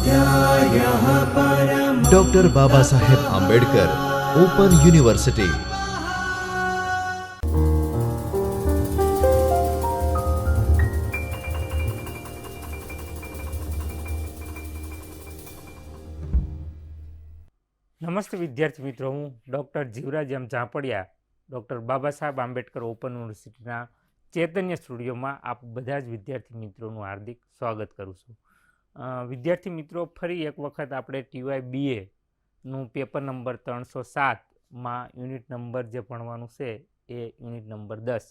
स्वाध्यायः परमः। Doctor Baba Saheb Ambedkar open university. નમસ્તે વિદ્યાર્થી મિત્રો, હું ડૉક્ટર જીવરાજ એમ ઝાંપડિયા ડૉક્ટર બાબા સાહેબ આંબેડકર ઓપન યુનિવર્સિટીના ચૈતન્ય સ્ટુડિયોમાં આપ બધા જ વિદ્યાર્થી મિત્રોનું હાર્દિક સ્વાગત કરું છું. વિદ્યાર્થી મિત્રો, ફરી એક વખત આપણે TY BAનું પેપર નંબર 307માં યુનિટ નંબર જે ભણવાનું છે એ યુનિટ નંબર 10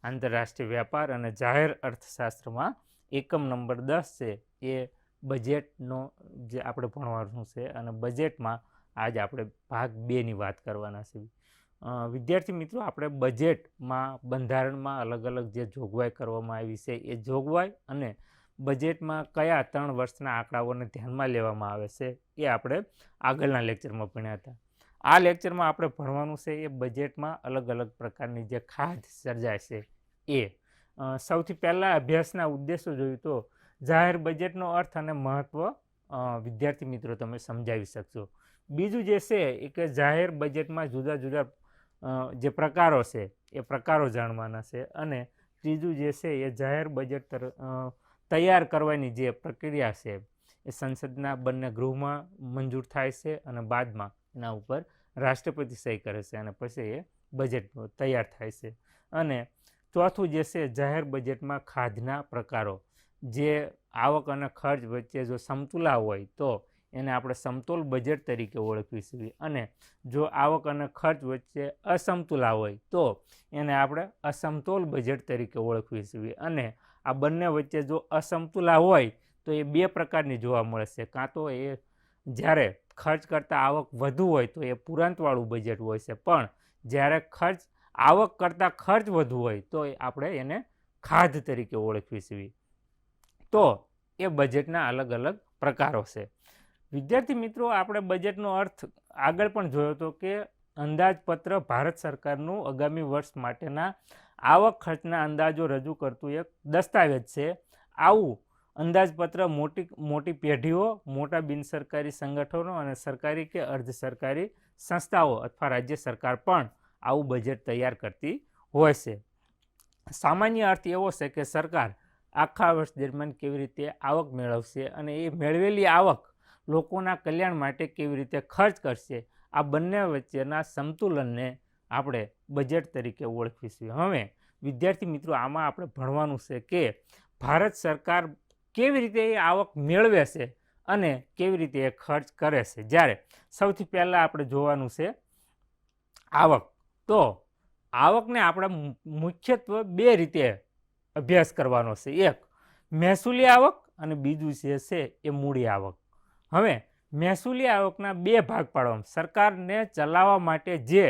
આંતરરાષ્ટ્રીય વ્યાપાર અને જાહેર અર્થશાસ્ત્રમાં એકમ નંબર 10 છે એ બજેટનો જે આપણે ભણવાનું છે અને બજેટમાં આજ આપણે ભાગ 2ની વાત કરવાના છે. વિદ્યાર્થી મિત્રો, આપણે બજેટમાં બંધારણમાં અલગ અલગ જે જોગવાઈ કરવામાં આવી છે એ જોગવાઈ અને બજેટમાં કયા 3 વર્ષના આંકડાઓને ધ્યાનમાં લેવામાં આવે છે એ આપણે આગળના લેક્ચરમાં ભણ્યા હતા. આ લેક્ચરમાં આપણે ભણવાનું છે એ બજેટમાં અલગ અલગ પ્રકારની જે ખાધ સર્જાય છે એ. સૌથી પહેલાં અભ્યાસના ઉદ્દેશો જોઈએ તો જાહેર બજેટનો અર્થ અને મહત્ત્વ વિદ્યાર્થી મિત્રો તમે સમજાવી શકશો. બીજું જે છે એ કે જાહેર બજેટમાં જુદા જુદા જે પ્રકારો છે એ પ્રકારો જાણવાના છે. અને ત્રીજું જે છે એ જાહેર બજેટ તૈયાર કરવાની જે પ્રક્રિયા છે એ સંસદના બંને ગૃહમાં મંજૂર થાય છે અને બાદમાં એના ઉપર રાષ્ટ્રપતિ સહી કરે છે અને પછી એ બજેટ તૈયાર થાય છે. અને ચોથું જે છે જાહેર બજેટમાં ખાધના પ્રકારો, જે આવક અને ખર્ચ વચ્ચે જો સમતુલા હોય તો એને આપણે સમતોલ બજેટ તરીકે ઓળખવી છીએ, અને જો આવક અને ખર્ચ વચ્ચે અસમતુલા હોય તો એને આપણે અસમતોલ બજેટ તરીકે ઓળખવી છીએ. અને આ બંને વચ્ચે જો અસમતુલા હોય તો એ 2 પ્રકારની જોવા મળે છે. કાં તો એ જ્યારે ખર્ચ કરતાં આવક વધુ હોય તો એ પુરાંતવાળું બજેટ હોય છે, પણ જ્યારે આવક કરતાં ખર્ચ વધુ હોય તો આપણે એને ખાધ તરીકે ઓળખવી છીએ. તો એ બજેટના અલગ અલગ પ્રકારો છે. વિદ્યાર્થી મિત્રો, આપણે બજેટનો અર્થ આગળ પણ જોયો હતો કે અંદાજપત્ર ભારત સરકારનું આગામી વર્ષ માટેના આવક ખર્ચના અંદાજો રજૂ કરતું એક દસ્તાવેજ છે. આવું અંદાજપત્ર મોટી પેઢીઓ, મોટા બિનસરકારી સંગઠનો અને સરકારી કે અર્ધ સરકારી સંસ્થાઓ અથવા રાજ્ય સરકાર પણ આવું બજેટ તૈયાર કરતી હોય છે. સામાન્ય અર્થ એવો છે કે સરકાર આખા વર્ષ દરમિયાન કેવી રીતે આવક મેળવશે અને એ મેળવેલી આવક લોકોના કલ્યાણ માટે કેવી રીતે ખર્ચ કરશે, આ બંને વચ્ચેના સંતુલનને આપણે બજેટ તરીકે ઓળખીશું. હવે વિદ્યાર્થી મિત્રો, આમાં આપણે ભણવાનું છે કે ભારત સરકાર કેવી રીતે એ આવક મેળવે છે અને કેવી રીતે એ ખર્ચ કરે છે. જ્યારે સૌથી પહેલાં આપણે જોવાનું છે આવક. તો આવકને આપણે મુખ્યત્વે 2 રીતે અભ્યાસ કરવાનો છે. એક મહેસૂલી આવક અને બીજું જે છે એ મૂડી આવક. હવે મહેસૂલી આવકના 2 ભાગ પાડવામાં, સરકારને ચલાવવા માટે જે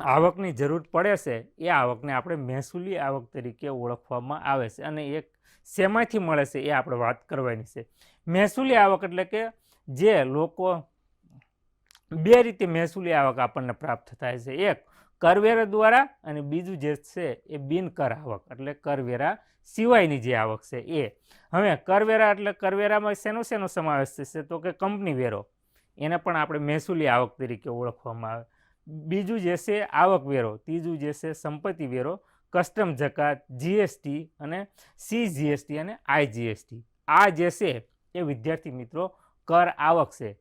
આવકની જરૂર પડે છે એ આવકને આપણે મહેસૂલી આવક તરીકે ઓળખવામાં આવે છે. અને એક શેમાંથી મળે છે એ આપણે વાત કરવાની છે. મહેસૂલી આવક એટલે કે જે લોકો 2 રીતે મહેસૂલી આવક આપણને પ્રાપ્ત થાય છે. એક કરવેરા દ્વારા અને બીજું જે છે એ બિનકર આવક એટલે કરવેરા સિવાયની જે આવક છે એ. હવે કરવેરા એટલે કરવેરામાં શેનો સમાવેશ થશે તો કે કંપની વેરો, એને પણ આપણે મહેસૂલી આવક તરીકે ઓળખવામાં આવે. બીજું જે છે આવક વેરો, ત્રીજું જે છે સંપત્તિ વેરો, કસ્ટમ જકાત, GST અને CGST અને IGST. આ જે છે એ વિદ્યાર્થી મિત્રો કર આવક છે.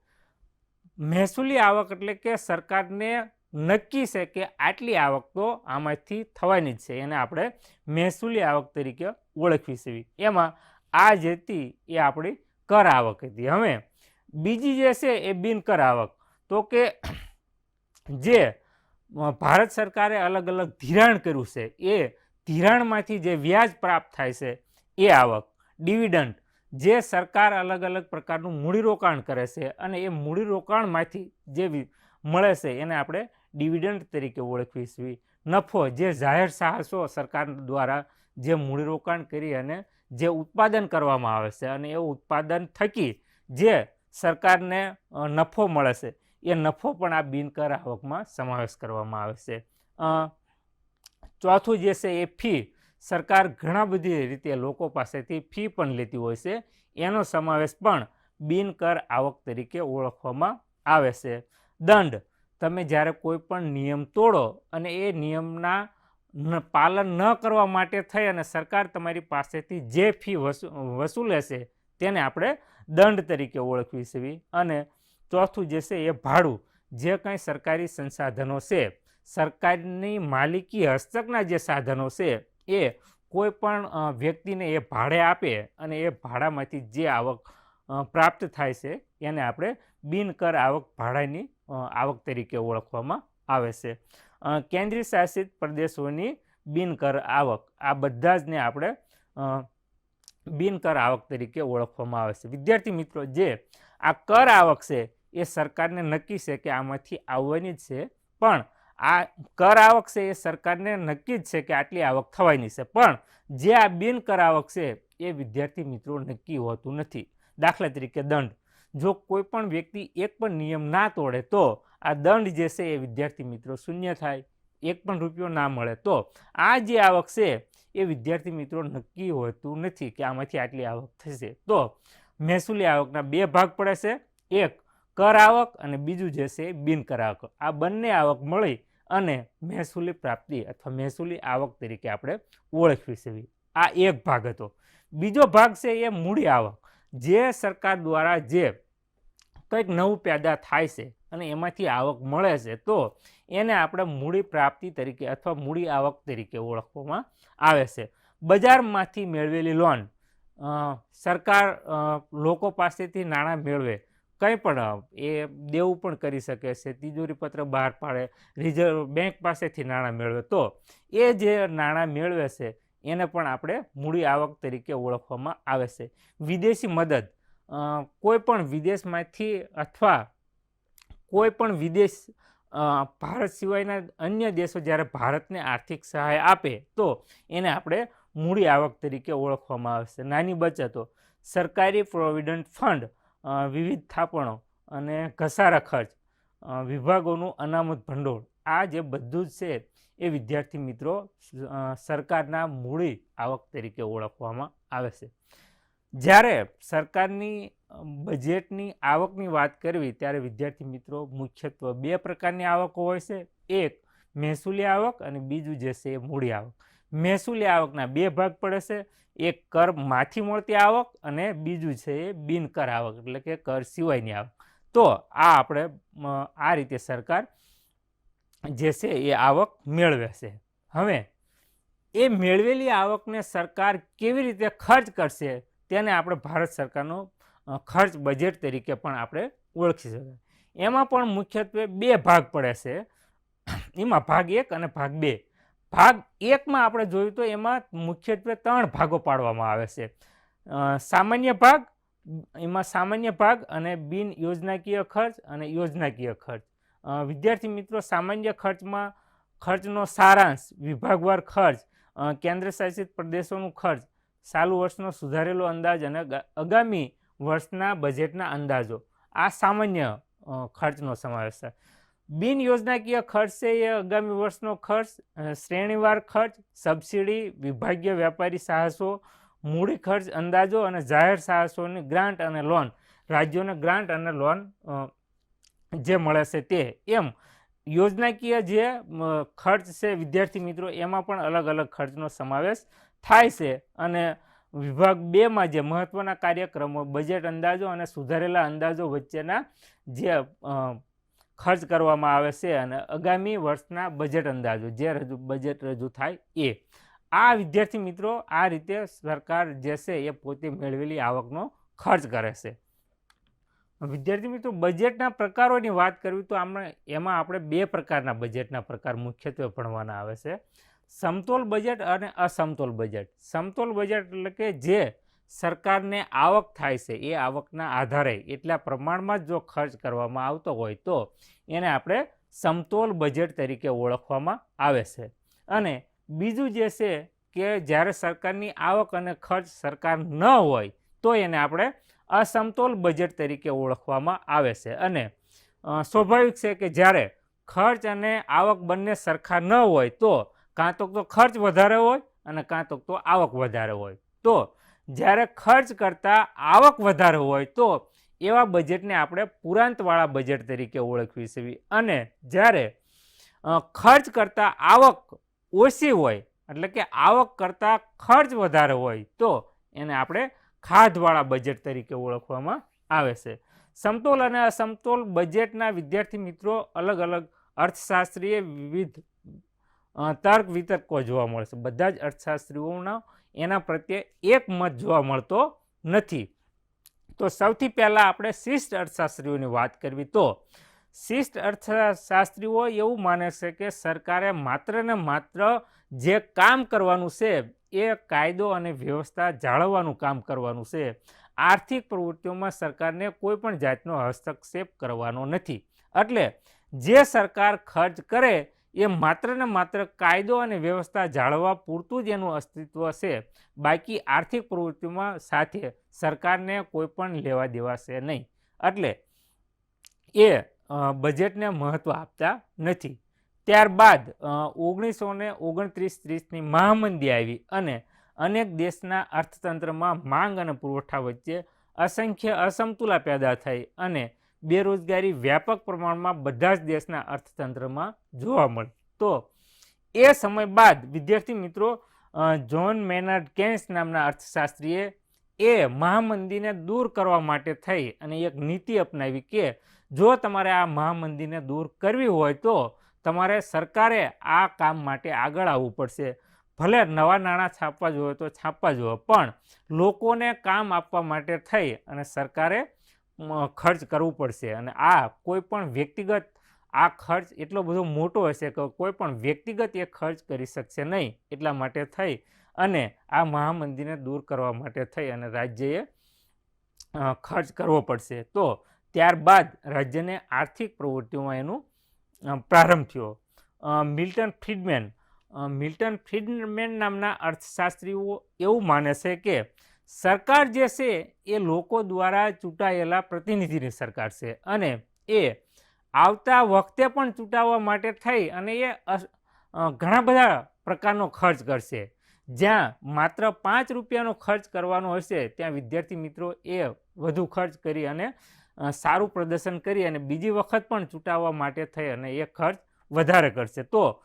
મહેસૂલી આવક એટલે કે સરકારને નક્કી છે કે આટલી આવક તો આમાંથી થવાની જ છે, એને આપણે મહેસૂલી આવક તરીકે ઓળખવી છે. એમાં આ જે હતી એ આપણી કર આવક હતી. હવે બીજી જે છે એ બિનકર આવક, તો કે જે ભારત સરકારે અલગ અલગ ધિરાણ કર્યું છે એ ધિરાણમાંથી જે વ્યાજ પ્રાપ્ત થાય છે એ આવક. ડિવિડન્ડ, જે સરકાર અલગ અલગ પ્રકારનું મૂડીરોકાણ કરે છે અને એ મૂડીરોકાણમાંથી જે મળે છે એને આપણે ડિવિડન્ડ તરીકે ઓળખવી છીએ. નફો, જે જાહેર સાહસો સરકાર દ્વારા જે મૂડીરોકાણ કરી અને જે ઉત્પાદન કરવામાં આવે છે અને એ ઉત્પાદન થકી જે સરકારને નફો મળે છે એ નફો પણ આ બિનકર આવકમાં સમાવેશ કરવામાં આવે છે. ચોથું જે છે એ ફી, સરકાર ઘણા બધી રીતે લોકો પાસેથી ફી પણ લેતી હોય છે, એનો સમાવેશ પણ બિનકર આવક તરીકે ઓળખવામાં આવે છે. દંડ, તમે જ્યારે કોઈ પણ નિયમ તોડો અને એ નિયમના પાલન ન કરવા માટે થઈ અને સરકાર તમારી પાસેથી જે ફી વસૂલે છે તેને આપણે દંડ તરીકે ઓળખવી છે. અને ચોથું જે છે એ ભાડું, જે કંઈ સરકારી સંસાધનો છે, સરકારની માલિકી હસ્તકના જે સાધનો છે એ કોઈ પણ વ્યક્તિને એ ભાડે આપે અને એ ભાડામાંથી જે આવક પ્રાપ્ત થાય છે એને આપણે બિનકર આવક ભાડાની આવક તરીકે ઓળખવામાં આવે છે. કેન્દ્રીય શાસિત પ્રદેશોની બિનકર આવક, આ બધા જ ને આપણે બિનકર આવક તરીકે ઓળખવામાં આવે છે. વિદ્યાર્થી મિત્રો, જે આ કર આવક છે એ સરકારને નક્કી છે કે આમાંથી આવવાની જ છે, પણ આ કર આવક છે એ સરકારને નક્કી જ છે કે આટલી આવક થવાની છે, પણ જે આ બિનકર આવક છે એ વિદ્યાર્થી મિત્રો નક્કી હોતું નથી. દાખલા તરીકે દંડ, જો કોઈ પણ વ્યક્તિ એક પણ નિયમ ના તોડે તો આ દંડ જે છે એ વિદ્યાર્થી મિત્રો શૂન્ય થાય, એક પણ રૂપિયો ના મળે. તો આ જે આવક છે એ વિદ્યાર્થી મિત્રો નક્કી હોતું નથી કે આમાંથી આટલી આવક થશે. તો મહેસૂલી આવકના બે ભાગ પડે છે, એક કર આવક અને બીજું જે છે બિનકર આવક. આ બંને આવક મળી અને મહેસૂલી પ્રાપ્તિ અથવા મહેસૂલી આવક તરીકે આપણે ઓળખવી છે. આ એક ભાગ હતો. બીજો ભાગ છે એ મૂડી આવક, જે સરકાર દ્વારા જે કંઈક નવું પેદા થાય છે અને એમાંથી આવક મળે છે, તો એને આપણે મૂડી પ્રાપ્તિ તરીકે અથવા મૂડી આવક તરીકે ઓળખવામાં આવે છે. બજારમાંથી મેળવેલી લોન, સરકાર લોકો પાસેથી નાણાં મેળવે, કંઈ પણ એ દેવું પણ કરી શકે છે, તિજોરી પત્ર બહાર પાડે, રિઝર્વ બેંક પાસેથી નાણાં મેળવે, તો એ જે નાણાં મેળવે છે એને પણ આપણે મૂડી આવક તરીકે ઓળખવામાં આવે છે. વિદેશી મદદ, કોઈ પણ વિદેશમાંથી અથવા કોઈ પણ વિદેશ ભારત સિવાયના અન્ય દેશો જ્યારે ભારતને આર્થિક સહાય આપે તો એને આપણે મૂડી આવક તરીકે ઓળખવામાં આવે છે. નાની બચતો, સરકારી પ્રોવિડન્ટ ફંડ, વિવિધ થાપણો અને ઘસારા ખર્ચ, વિભાગોનું અનામત ભંડોળ, આ જે બધું જ છે એ વિદ્યાર્થી મિત્રો સરકારના મૂડી આવક તરીકે ઓળખવામાં આવે છે. જ્યારે સરકારની બજેટની આવકની વાત કરવી ત્યારે વિદ્યાર્થી મિત્રો મુખ્યત્વે બે પ્રકારની આવકો હોય છે, એક મહેસૂલી આવક અને બીજું જે છે એ મૂડી આવક. મહેસૂલી આવકના બે ભાગ પડે છે, એક કરમાંથી મળતી આવક અને બીજું છે એ બિનકર આવક એટલે કે કર સિવાયની આવક. તો આ આપણે આ રીતે સરકાર જે છે એ આવક મેળવે છે. હવે એ મેળવેલી આવકને સરકાર કેવી રીતે ખર્ચ કરશે તેને આપણે ભારત સરકારનો ખર્ચ બજેટ તરીકે પણ આપણે ઓળખી શકાય. એમાં પણ મુખ્યત્વે બે ભાગ પડે છે, એમાં ભાગ એક અને ભાગ બે. ભાગ એકમાં આપણે જોયું તો એમાં મુખ્યત્વે ત્રણ ભાગો પાડવામાં આવે છે. સામાન્ય ભાગ, એમાં સામાન્ય ભાગ અને બિન યોજનાકીય ખર્ચ અને યોજનાકીય ખર્ચ. વિદ્યાર્થી મિત્રો, સામાન્ય ખર્ચમાં ખર્ચનો સારાંશ, વિભાગવાર ખર્ચ, કેન્દ્ર શાસિત પ્રદેશોનું ખર્ચ, ચાલુ વર્ષનો સુધારેલો અંદાજ અને આગામી વર્ષના બજેટના અંદાજો, આ સામાન્ય ખર્ચનો સમાવેશ થાય. બિન યોજનાકીય ખર્ચ છે એ આગામી વર્ષનો ખર્ચ, શ્રેણીવાર ખર્ચ, સબસિડી, વિભાગીય વ્યાપારી સાહસો, મૂડી ખર્ચ અંદાજો અને જાહેર સાહસોની ગ્રાન્ટ અને લોન, રાજ્યોને ગ્રાન્ટ અને લોન જે મળે છે તે. એમ યોજનાકીય જે ખર્ચ છે વિદ્યાર્થી મિત્રો એમાં પણ અલગ અલગ ખર્ચનો સમાવેશ થાય છે. અને વિભાગ બેમાં જે મહત્ત્વના કાર્યક્રમો, બજેટ અંદાજો અને સુધારેલા અંદાજો વચ્ચેના જે ખર્ચ કરવામાં આવે છે અને આગામી વર્ષના બજેટ અંદાજો જે બજેટ રજૂ થાય એ. આ વિદ્યાર્થી મિત્રો આ રીતે સરકાર જે છે એ પોતે મેળવેલી આવકનો ખર્ચ કરે છે. વિદ્યાર્થી મિત્રો, બજેટના પ્રકારોની વાત કરવી તો એમાં આપણે બે પ્રકારના બજેટના પ્રકાર મુખ્યત્વે ભણવાના આવે છે, સમતોલ બજેટ અને અસમતોલ બજેટ. સમતોલ બજેટ એટલે કે જે સરકારને આવક થાય છે એ આવકના આધારે એટલા પ્રમાણમાં જ જો ખર્ચ કરવામાં આવતો હોય તો એને આપણે સમતોલ બજેટ તરીકે ઓળખવામાં આવે છે. અને બીજું જે છે કે જ્યારે સરકારની આવક અને ખર્ચ સરકાર ન હોય તો એને આપણે અસમતોલ બજેટ તરીકે ઓળખવામાં આવે છે. અને સ્વાભાવિક છે કે જ્યારે ખર્ચ અને આવક બંને સરખા ન હોય તો કાં તો ખર્ચ વધારે હોય અને કાં તો આવક વધારે હોય. તો જ્યારે ખર્ચ કરતાં આવક વધારે હોય તો એવા બજેટને આપણે પુરાંતવાળા બજેટ તરીકે ઓળખવી છે. અને જ્યારે ખર્ચ કરતાં આવક ઓછી હોય, એટલે કે આવક કરતાં ખર્ચ વધારે હોય, તો એને આપણે ખાધવાળા બજેટ તરીકે ઓળખવામાં આવે છે. સમતોલ અને અસમતોલ બજેટના વિદ્યાર્થી મિત્રો અલગ અલગ અર્થશાસ્ત્રીય વિવિધ તર્ક વિતર્કો જોવા મળશે. બધા જ અર્થશાસ્ત્રીઓના એના પ્રત્યે એક મત જોવા મળતો નથી. તો સૌથી પહેલાં આપણે શિષ્ટ અર્થશાસ્ત્રીઓની વાત કરવી, તો શિષ્ટ અર્થશાસ્ત્રીઓ એવું માને છે કે સરકારે માત્ર ને માત્ર જે કામ કરવાનું છે એ કાયદો અને વ્યવસ્થા જાળવવાનું કામ કરવાનું છે. આર્થિક પ્રવૃત્તિઓમાં સરકારને કોઈ પણ જાતનો હસ્તક્ષેપ કરવાનો નથી. એટલે જે સરકાર ખર્ચ કરે એ માત્ર ને માત્ર કાયદો અને વ્યવસ્થા જાળવવા પૂરતું જ એનું અસ્તિત્વ છે. બાકી આર્થિક પ્રવૃત્તિઓમાં સાથે સરકારને કોઈ પણ લેવા દેવા છે નહીં. એટલે એ બજેટને મહત્ત્વ આપતા નથી. ત્યારબાદ 1929-30ની મહામંદી આવી અને અનેક દેશના અર્થતંત્રમાં માંગ અને પુરવઠા વચ્ચે અસંખ્ય અસમતુલા પેદા થઈ અને બેરોજગારી વ્યાપક પ્રમાણમાં બધા જ દેશના અર્થતંત્રમાં જોવા મળી. તો એ સમય બાદ વિદ્યાર્થી મિત્રો જ્હોન મેનાર્ડ કેન્સ નામના અર્થશાસ્ત્રીએ એ મહામંદીને દૂર કરવા માટે થઈ અને એક નીતિ અપનાવી કે જો તમારે આ મહામંદીને દૂર કરવી હોય તો તમારે સરકારે આ કામ માટે આગળ આવવું પડશે. ભલે નવા નાણાં છાપવા જોઈએ તો છાપવા જોઈએ, પણ લોકોને કામ આપવા માટે થઈ અને સરકારે ખર્ચ કરવું પડશે. અને આ કોઈ પણ વ્યક્તિગત આ ખર્ચ એટલો બધો મોટો હશે કે કોઈ પણ વ્યક્તિગત એ ખર્ચ કરી શકશે નહીં. એટલા માટે થઈ અને આ મહામંદીને દૂર કરવા માટે થઈ અને રાજ્યએ ખર્ચ કરવો પડશે. તો ત્યારબાદ રાજ્યને આર્થિક પ્રવૃત્તિઓમાં એનું પ્રારંભ થયો. મિલ્ટન ફ્રીડમેન નામના અર્થશાસ્ત્રીઓ એવું માને છે કે સરકાર જે છે એ લોકો દ્વારા ચૂંટાયેલા પ્રતિનિધિની સરકાર છે અને એ આવતા વખતે પણ ચૂંટાવવા માટે થઈ અને એ ઘણા બધા પ્રકારનો ખર્ચ કરશે. જ્યાં માત્ર 5 રૂપિયાનો ખર્ચ કરવાનો હશે ત્યાં વિદ્યાર્થી મિત્રો એ વધુ ખર્ચ કરી અને સારું પ્રદર્શન કરી અને બીજી વખત પણ ચૂંટાવવા માટે થઈ અને એ ખર્ચ વધારે કરશે. તો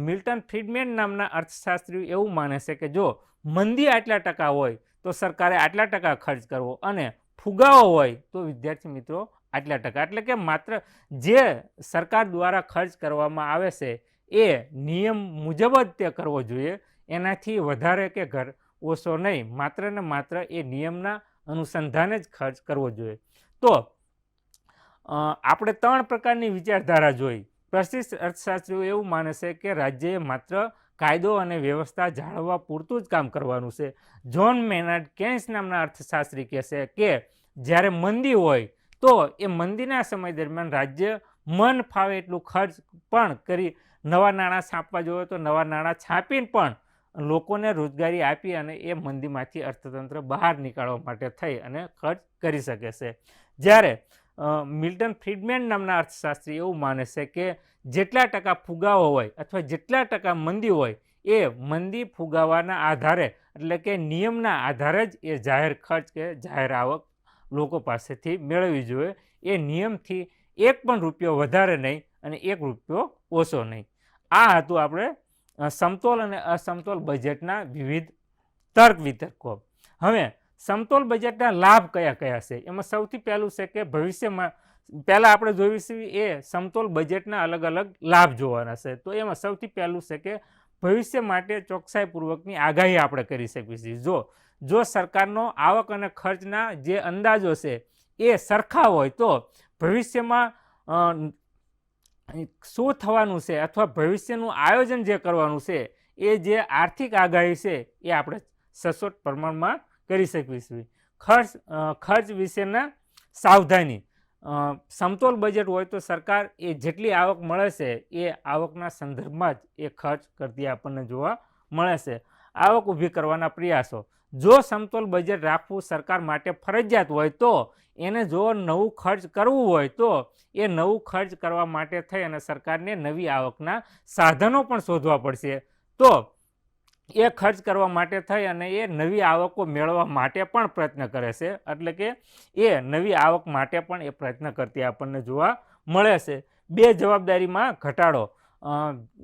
મિલ્ટન ફ્રીડમેન નામના અર્થશાસ્ત્રીઓ એવું માને છે કે જો મંદી આટલા ટકા હોય તો સરકારે આટલા ટકા ખર્ચ કરવો અને ફુગાવો હોય તો વિદ્યાર્થી મિત્રો આટલા ટકા. એટલે કે માત્ર જે સરકાર દ્વારા ખર્ચ કરવામાં આવે છે એ નિયમ મુજબ જ તે કરવો જોઈએ, એનાથી વધારે કે ઓછો નહીં. માત્ર ને માત્ર એ નિયમના અનુસંધાને જ ખર્ચ કરવો જોઈએ. તો આપણે 3 પ્રકારની વિચારધારા જોઈ. પ્રશિષ્ટ અર્થશાસ્ત્રીઓ એવું માને છે કે રાજ્યએ માત્ર કાયદો અને વ્યવસ્થા જાળવવા પૂરતું જ કામ કરવાનું છે. જ્હોન મેનાર્ડ કેન્સ નામના અર્થશાસ્ત્રી કહે છે કે જ્યારે મંદી હોય તો એ મંદીના સમય દરમિયાન રાજ્ય મન ફાવે એટલું ખર્ચ પણ કરી નવા નાણાં છાપવા જોઈએ તો નવા નાણાં છાપીને પણ લોકોને રોજગારી આપી અને એ મંદીમાંથી અર્થતંત્ર બહાર નીકાળવા માટે થઈ અને ખર્ચ કરી શકે છે. જ્યારે મિલ્ટન ફ્રીડમેન નામના અર્થશાસ્ત્રી એવું માને છે કે જેટલા ટકા ફુગાવો હોય અથવા જેટલા ટકા મંદી હોય એ મંદી ફુગાવાના આધારે એટલે કે નિયમના આધારે જ એ જાહેર ખર્ચ કે જાહેર આવક લોકો પાસેથી મેળવવી જોઈએ. એ નિયમથી 1 પણ રૂપિયો વધારે નહીં અને 1 રૂપિયો ઓછો નહીં. આ હતું આપણે સમતોલ અને અસમતોલ બજેટના વિવિધ તર્ક વિતર્કો. હવે સમતોલ બજેટના લાભ કયા કયા છે એમાં સૌથી પહેલું છે કે ભવિષ્યમાં પહેલાં આપણે જોઈશું એ સમતોલ બજેટના અલગ અલગ લાભ જોવાના છે. તો એમાં સૌથી પહેલું છે કે ભવિષ્ય માટે ચોકસાઈપૂર્વકની આગાહી આપણે કરી શકીએ છીએ. જો સરકારનો આવક અને ખર્ચના જે અંદાજો છે એ સરખા હોય તો ભવિષ્યમાં શું થવાનું છે અથવા ભવિષ્યનું આયોજન જે કરવાનું છે એ જે આર્થિક આગાહી છે એ આપણે સચોટ પ્રમાણમાં કરી શકીશું. ખર્ચ વિશેના સાવધાની. સમતોલ બજેટ હોય તો સરકાર એ જેટલી આવક મળે છે એ આવકના સંદર્ભમાં જ એ ખર્ચ કરતી આપણને જોવા મળે છે. આવક ઊભી કરવાના પ્રયાસો. જો સમતોલ બજેટ રાખવું સરકાર માટે ફરજિયાત હોય તો એને જો નવું ખર્ચ કરવું હોય તો એ નવું ખર્ચ કરવા માટે થઈ અને સરકારને નવી આવકના સાધનો પણ શોધવા પડશે. તો એ ખર્ચ કરવા માટે થઈ અને એ નવી આવકો મેળવવા માટે પણ પ્રયત્ન કરે છે. એટલે કે એ નવી આવક માટે પણ એ પ્રયત્ન કરતી આપણને જોવા મળે છે. બે જવાબદારીમાં ઘટાડો.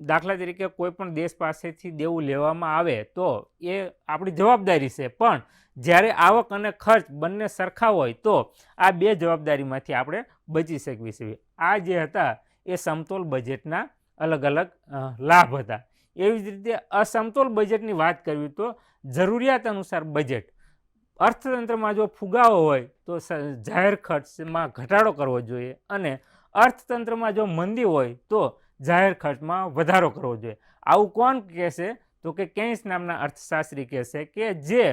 દાખલા તરીકે કોઈ પણ દેશ પાસેથી દેવું લેવામાં આવે તો એ આપણી જવાબદારી છે, પણ જ્યારે આવક અને ખર્ચ બંને સરખા હોય તો આ બે જવાબદારીમાંથી આપણે બચી શકીએ છીએ. આ જે હતા એ સમતોલ બજેટના અલગ અલગ લાભ હતા. એવી જ રીતે અસમતોલ બજેટની વાત કરવી તો જરૂરિયાત અનુસાર બજેટ. અર્થતંત્રમાં જો ફુગાવો હોય તો જાહેર ખર્ચમાં ઘટાડો કરવો જોઈએ અને અર્થતંત્રમાં જો મંદી હોય તો જાહેર ખર્ચમાં વધારો કરવો જોઈએ. આવું કોણ કહેશે? તો કે કેન્સ નામના અર્થશાસ્ત્રી કહેશે કે જે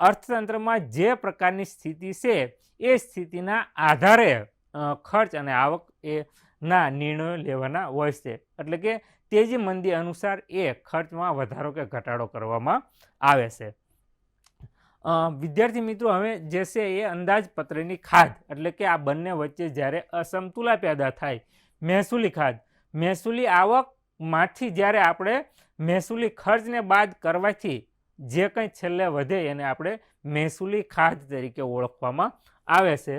અર્થતંત્રમાં જે પ્રકારની સ્થિતિ છે એ સ્થિતિના આધારે ખર્ચ અને આવક ના નિર્ણયો લેવાના હોય છે. એટલે કે તેજી મંદી અનુસાર એ ખર્ચમાં વધારો કે ઘટાડો કરવામાં આવે છે. વિદ્યાર્થી મિત્રો, હવે જે છે એ અંદાજપત્રની ખાધ, એટલે કે આ બંને વચ્ચે જ્યારે અસમતુલા પેદા થાય, મહેસૂલી ખાધ, મહેસૂલી આવકમાંથી જ્યારે આપણે મહેસૂલી ખર્ચને બાદ કરવાથી જે કંઈ છેલ્લે વધે એને આપણે મહેસૂલી ખાધ તરીકે ઓળખવામાં આવે છે.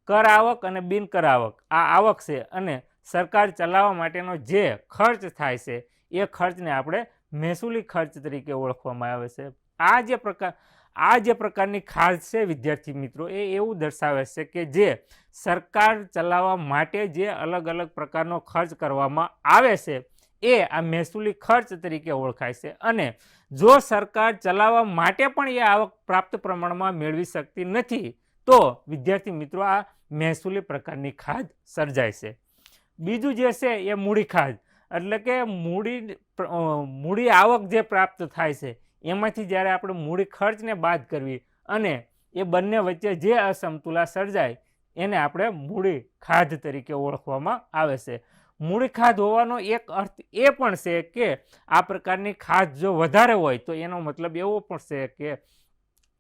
કર આવક અને બિનકર આવક, આ આવક છે અને સરકાર ચલાવવા માટેનો જે ખર્ચ થાય છે એ ખર્ચને આપણે મહેસૂલી ખર્ચ તરીકે ઓળખવામાં આવે છે. આ જે પ્રકારની ખાધ છે વિદ્યાર્થી મિત્રો, એ એવું દર્શાવે છે કે જે સરકાર ચલાવવા માટે જે અલગ અલગ પ્રકારનો ખર્ચ કરવામાં આવે છે એ આ મહેસૂલી ખર્ચ તરીકે ઓળખાય છે. અને જો સરકાર ચલાવવા માટે પણ એ આવક પ્રાપ્ત પ્રમાણમાં મેળવી શકતી નથી તો વિદ્યાર્થી મિત્રો આ મહેસૂલી પ્રકારની ખાધ સર્જાય છે. બીજું જે છે એ મૂડી ખાધ, એટલે કે મૂડી આવક જે પ્રાપ્ત થાય છે એમાંથી જ્યારે આપણે મૂડી ખર્ચને બાદ કરવી અને એ બંને વચ્ચે જે અસમતુલા સર્જાય એને આપણે મૂડી ખાધ તરીકે ઓળખવામાં આવે છે. મૂડી ખાધ હોવાનો એક અર્થ એ પણ છે કે આ પ્રકારની ખાધ જો વધારે હોય તો એનો મતલબ એવો પણ છે કે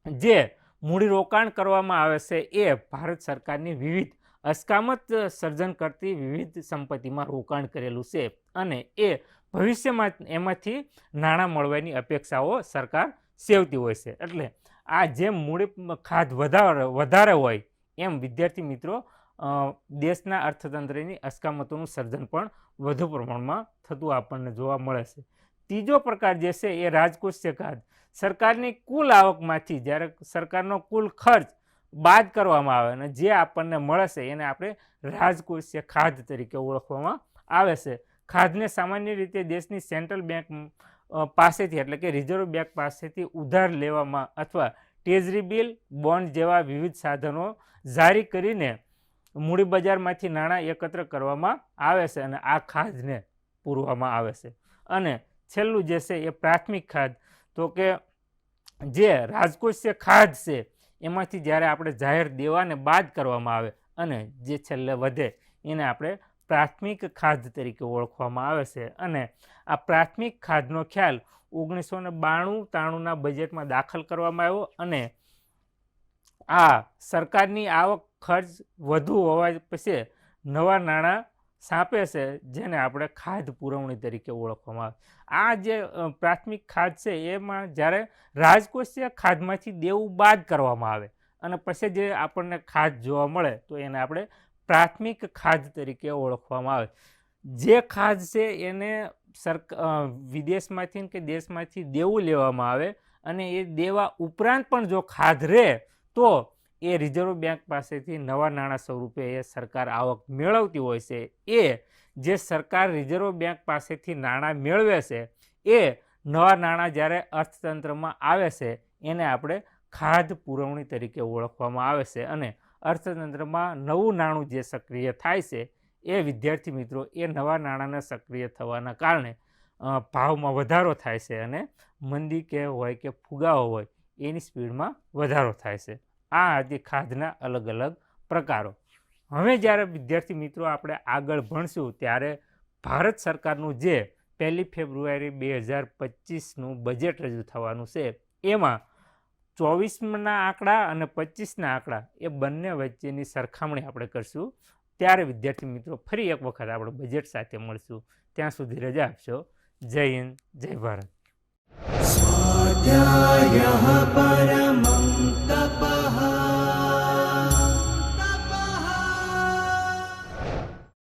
જે મૂડી રોકાણ કરવામાં આવે છે એ ભારત સરકારની વિવિધ અસ્કામત સર્જન કરતી વિવિધ સંપત્તિમાં રોકાણ કરેલું છે અને એ ભવિષ્યમાં એમાંથી નાણાં મળવાની અપેક્ષાઓ સરકાર સેવતી હોય છે. એટલે આ જેમ મૂડી ખાધ વધારે હોય એમ વિદ્યાર્થી મિત્રો દેશના અર્થતંત્રની અસ્કામતોનું સર્જન પણ વધુ પ્રમાણમાં થતું આપણને જોવા મળે છે. ત્રીજો પ્રકાર જે છે એ રાજકોષીય ખાધ. સરકારની કુલ આવકમાંથી જ્યારે સરકારનો કુલ ખર્ચ બાદ કરવામાં આવે અને જે આપણને મળે છે એને આપણે રાજકોષીય ખાધ તરીકે ઓળખવામાં આવે છે. ખાધને સામાન્ય રીતે દેશની સેન્ટ્રલ બેંક પાસેથી, એટલે કે રિઝર્વ બેંક પાસેથી ઉધાર લેવામાં અથવા ટ્રેઝરી બિલ, બોન્ડ જેવા વિવિધ સાધનો જારી કરીને મૂડી બજારમાંથી નાણાં એકત્ર કરવામાં આવે છે અને આ ખાધને પૂરવામાં આવે છે. અને છેલ્લું જે છે એ પ્રાથમિક ખાધ. તો કે જે રાજકોષીય ખાધ છે એમાંથી જ્યારે આપણે જાહેર દેવાને બાદ કરવામાં આવે અને જે છેલ્લે વધે એને આપણે પ્રાથમિક ખાધ તરીકે ઓળખવામાં આવે છે. અને આ પ્રાથમિક ખાધનો ખ્યાલ 1992-93ના બજેટમાં દાખલ કરવામાં આવ્યો અને આ સરકારની આવક ખર્ચ વધુ હોવા પછી નવા નાણાં સાપે છે જેને આપણે ખાધ પુરવણી તરીકે ઓળખવામાં આવે. આ જે પ્રાથમિક ખાધ છે એમાં જ્યારે રાજકોષીય ખાધમાંથી દેવું બાદ કરવામાં આવે અને પછી જે આપણને ખાધ જોવા મળે તો એને આપણે પ્રાથમિક ખાધ તરીકે ઓળખવામાં આવે. જે ખાધ છે એને વિદેશમાંથી કે દેશમાંથી દેવું લેવામાં આવે અને એ દેવા ઉપરાંત પણ જો ખાધ રહે તો એ રિઝર્વ બેંક પાસેથી નવા નાણાં સ્વરૂપે એ સરકાર આવક મેળવતી હોય છે. એ જે સરકાર રિઝર્વ બેંક પાસેથી નાણાં મેળવે છે એ નવા નાણાં જ્યારે અર્થતંત્રમાં આવે છે એને આપણે ખાધ પુરવણી તરીકે ઓળખવામાં આવે છે. અને અર્થતંત્રમાં નવું નાણું જે સક્રિય થાય છે એ વિદ્યાર્થી મિત્રો એ નવા નાણાંના સક્રિય થવાના કારણે ભાવમાં વધારો થાય છે અને મંદી કે હોય કે ફુગાવો હોય એની સ્પીડમાં વધારો થાય છે. આ હતી ખાધના અલગ અલગ પ્રકારો. હવે જ્યારે વિદ્યાર્થી મિત્રો આપણે આગળ ભણશું ત્યારે ભારત સરકારનું જે 1 ફેબ્રુઆરી 2025નું બજેટ રજૂ થવાનું છે એમાં 24ના આંકડા અને 25ના આંકડા એ બંને વચ્ચેની સરખામણી આપણે કરશું. ત્યારે વિદ્યાર્થી મિત્રો ફરી એક વખત આપણે બજેટ સાથે મળશું. ત્યાં સુધી રજા આપશો. જય હિન્દ, જય ભારત. स्वाध्यायः परमं